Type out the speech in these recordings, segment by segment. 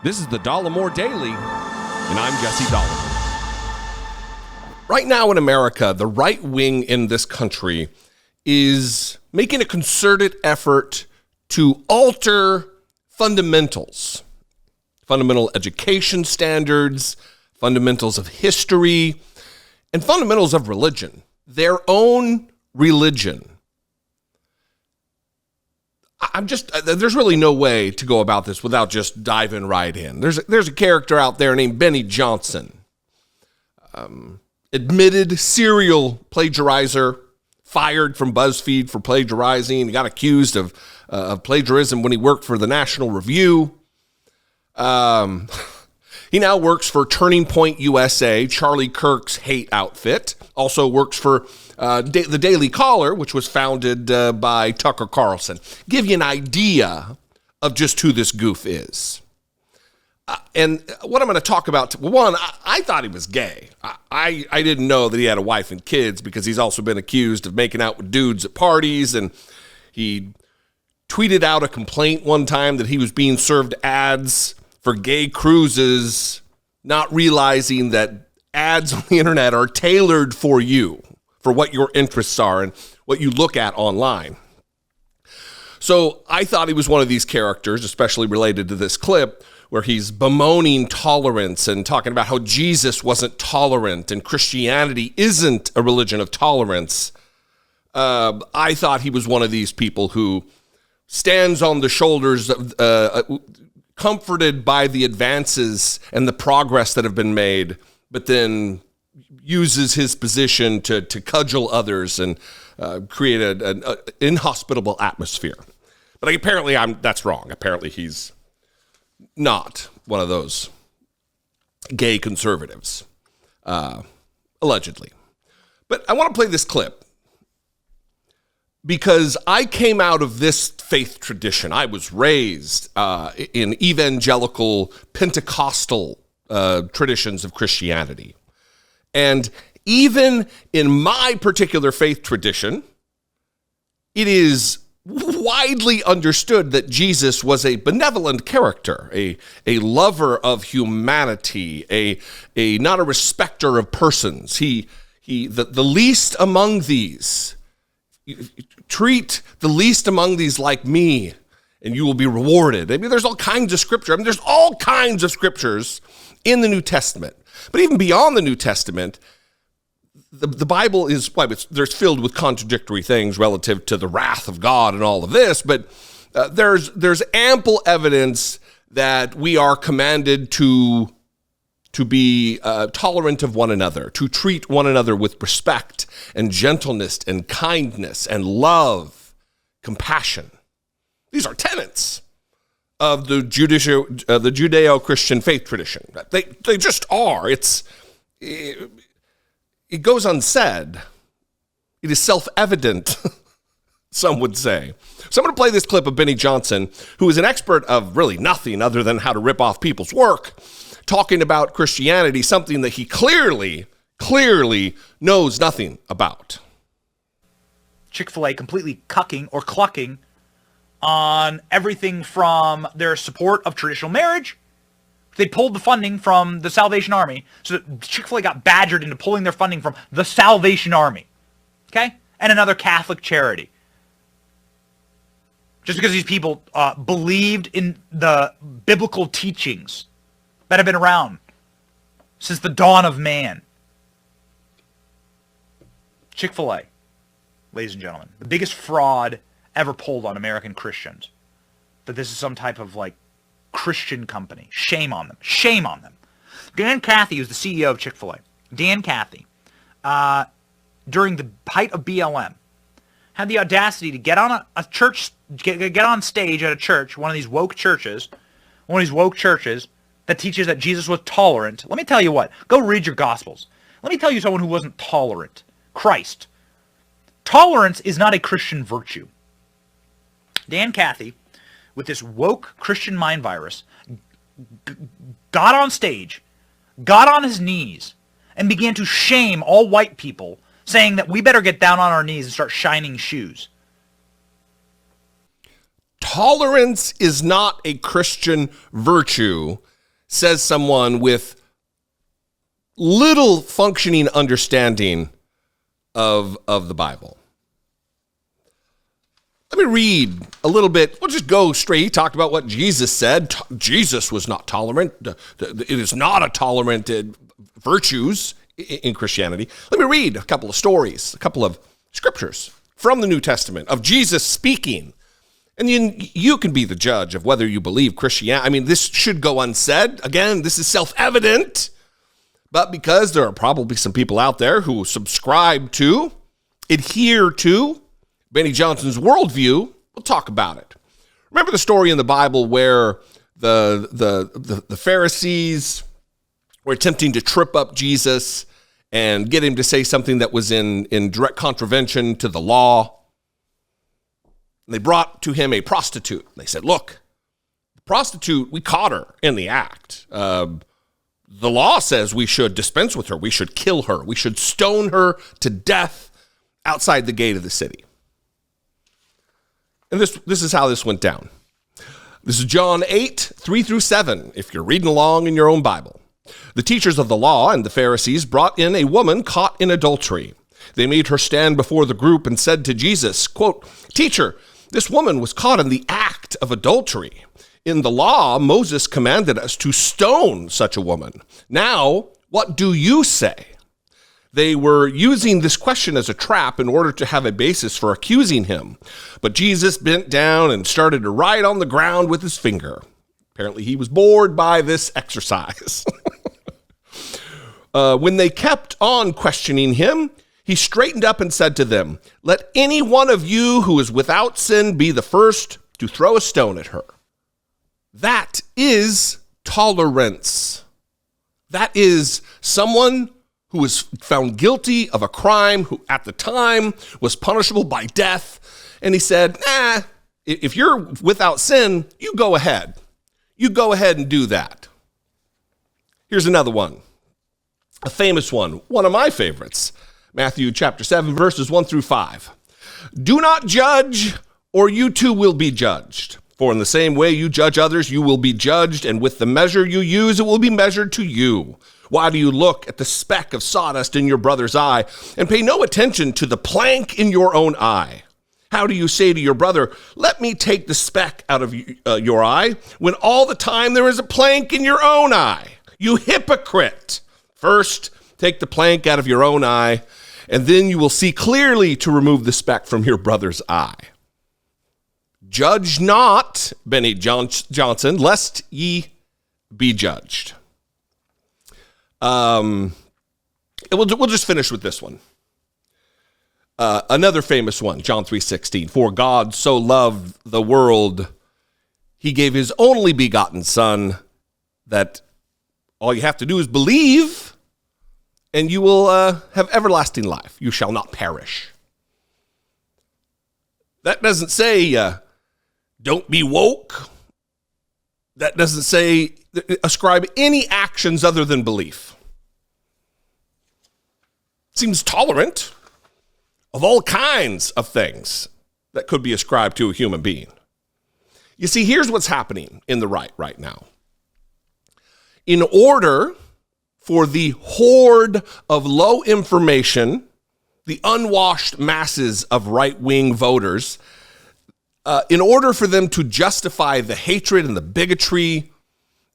This is the Dollemore Daily, and I'm Jesse Dollemore. Right now in America, the right wing in this country is making a concerted effort to alter fundamentals, fundamental education standards, fundamentals of history, and fundamentals of religion, their own religion. There's really no way to go about this without just diving right in. There's a character out there named Benny Johnson, admitted serial plagiarizer, fired from BuzzFeed for plagiarizing. He got accused of plagiarism when he worked for the National Review. He now works for Turning Point USA, Charlie Kirk's hate outfit. Also works for the Daily Caller, which was founded by Tucker Carlson. Give you an idea of just who this goof is. And what I'm going to talk about, one, I thought he was gay. I didn't know that he had a wife and kids because he's also been accused of making out with dudes at parties. And he tweeted out a complaint one time that he was being served ads for gay cruises, not realizing that ads on the internet are tailored for you, for what your interests are and what you look at online. So I thought he was one of these characters, especially related to this clip, where he's bemoaning tolerance and talking about how Jesus wasn't tolerant and Christianity isn't a religion of tolerance. I thought he was one of these people who stands on the shoulders of, comforted by the advances and the progress that have been made, but then uses his position to cudgel others and create an inhospitable atmosphere. But apparently that's wrong. Apparently he's not one of those gay conservatives, allegedly. But I want to play this clip because I came out of this faith tradition. I was raised in evangelical Pentecostal traditions of Christianity. And even in my particular faith tradition, it is widely understood that Jesus was a benevolent character, a lover of humanity, a not a respecter of persons. The least among these, treat the least among these like me, and you will be rewarded. I mean, there's all kinds of scripture. I mean, there's all kinds of scriptures in the New Testament. But even beyond the New Testament, the Bible is, there's filled with contradictory things relative to the wrath of God and all of this, but there's ample evidence that we are commanded to be tolerant of one another, to treat one another with respect and gentleness and kindness and love, compassion. These are tenets of the Judeo-Christian faith tradition. They just are. It goes unsaid. It is self-evident, some would say. So I'm going to play this clip of Benny Johnson, who is an expert of really nothing other than how to rip off people's work, talking about Christianity, something that he clearly knows nothing about. Chick-fil-A completely cucking or clucking on everything from their support of traditional marriage. They pulled the funding from the Salvation Army, so Chick-fil-A got badgered into pulling their funding from the Salvation Army, okay? And another Catholic charity. Just because these people believed in the biblical teachings that have been around since the dawn of man. Chick-fil-A, ladies and gentlemen, the biggest fraud ever pulled on American Christians. That this is some type of, Christian company. Shame on them. Shame on them. Dan Cathy was the CEO of Chick-fil-A. Dan Cathy, during the height of BLM, had the audacity to get on a church, get on stage at a church, one of these woke churches that teaches that Jesus was tolerant. Let me tell you what. Go read your Gospels. Let me tell you someone who wasn't tolerant. Christ. Tolerance is not a Christian virtue. Dan Cathy, with this woke Christian mind virus, got on stage, got on his knees, and began to shame all white people, saying that we better get down on our knees and start shining shoes. Tolerance is not a Christian virtue. says someone with little functioning understanding of the Bible. Let me read a little bit. We'll just go straight. He talked about what Jesus said. Jesus was not tolerant. It is not a tolerant virtues in Christianity. Let me read a couple of stories, a couple of scriptures from the New Testament of Jesus speaking. And you can be the judge of whether you believe Christianity. I mean, this should go unsaid. Again, this is self-evident. But because there are probably some people out there who subscribe to, adhere to Benny Johnson's worldview, we'll talk about it. Remember the story in the Bible where the Pharisees were attempting to trip up Jesus and get him to say something that was in direct contravention to the law. And they brought to him a prostitute. They said, look, the prostitute, we caught her in the act. The law says we should dispense with her. We should kill her. We should stone her to death outside the gate of the city. And this is how this went down. This is John 8, 3 through 7, if you're reading along in your own Bible. The teachers of the law and the Pharisees brought in a woman caught in adultery. They made her stand before the group and said to Jesus, quote, "Teacher, this woman was caught in the act of adultery. In the law, Moses commanded us to stone such a woman. Now, what do you say?" They were using this question as a trap in order to have a basis for accusing him. But Jesus bent down and started to write on the ground with his finger. Apparently, he was bored by this exercise. When they kept on questioning him, he straightened up and said to them, "Let any one of you who is without sin be the first to throw a stone at her." That is tolerance. That is someone who was found guilty of a crime, who at the time was punishable by death. And he said, if you're without sin, you go ahead. You go ahead and do that. Here's another one, a famous one of my favorites. Matthew chapter 7, verses 1 through 5. "Do not judge, or you too will be judged. For in the same way you judge others, you will be judged, and with the measure you use, it will be measured to you. Why do you look at the speck of sawdust in your brother's eye and pay no attention to the plank in your own eye? How do you say to your brother, 'Let me take the speck out of your eye,' when all the time there is a plank in your own eye? You hypocrite! First, take the plank out of your own eye, and then you will see clearly to remove the speck from your brother's eye. Judge not," Benny Johnson, "lest ye be judged." We'll just finish with this one. Another famous one, John 3:16. "For God so loved the world, he gave his only begotten Son, that all you have to do is believe, and you will have everlasting life. You shall not perish." That doesn't say don't be woke. That doesn't say ascribe any actions other than belief. Seems tolerant of all kinds of things that could be ascribed to a human being. You see, here's what's happening in the right now. In order for the horde of low information, the unwashed masses of right-wing voters, in order for them to justify the hatred and the bigotry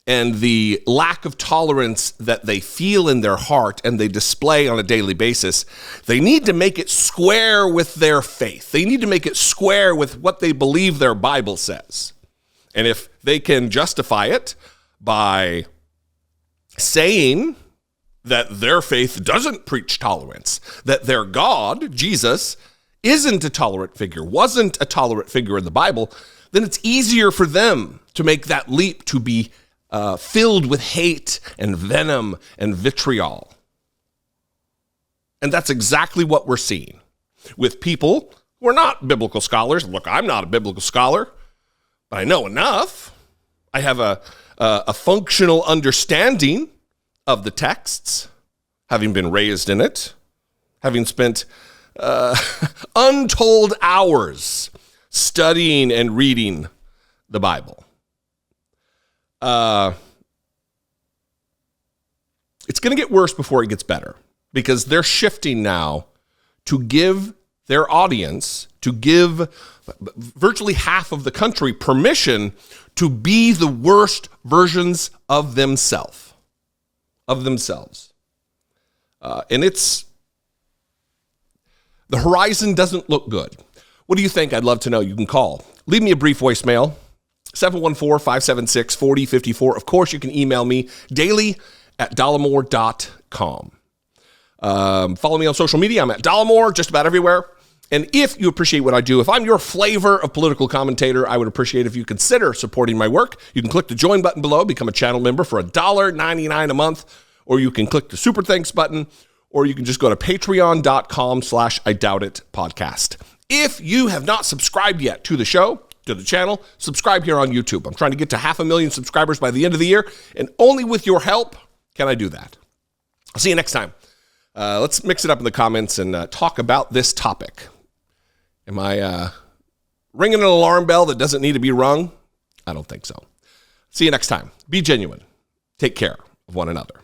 and the lack of tolerance that they feel in their heart and they display on a daily basis, they need to make it square with their faith. They need to make it square with what they believe their Bible says. And if they can justify it by saying that their faith doesn't preach tolerance, that their God, Jesus, isn't a tolerant figure, wasn't a tolerant figure in the Bible, then it's easier for them to make that leap to be filled with hate and venom and vitriol. And that's exactly what we're seeing with people who are not biblical scholars. Look, I'm not a biblical scholar, but I know enough. I have a functional understanding of the texts, having been raised in it, having spent untold hours studying and reading the Bible. going to get worse before it gets better, because they're shifting now to give their audience, to give virtually half of the country permission to be the worst versions of themselves. And the horizon doesn't look good. What do you think? I'd love to know. You can call. Leave me a brief voicemail, 714-576-4054. Of course, you can email me daily@dollemore.com. Follow me on social media. I'm at Dollemore, just about everywhere. And if you appreciate what I do, if I'm your flavor of political commentator, I would appreciate if you consider supporting my work. You can click the join button below, become a channel member for $1.99 a month, or you can click the super thanks button, or you can just go to patreon.com/IDoubtIt podcast. If you have not subscribed yet to the show, to the channel, subscribe here on YouTube. I'm trying to get to 500,000 subscribers by the end of the year, and only with your help can I do that. I'll see you next time. Let's mix it up in the comments and talk about this topic. Am I ringing an alarm bell that doesn't need to be rung? I don't think so. See you next time. Be genuine. Take care of one another.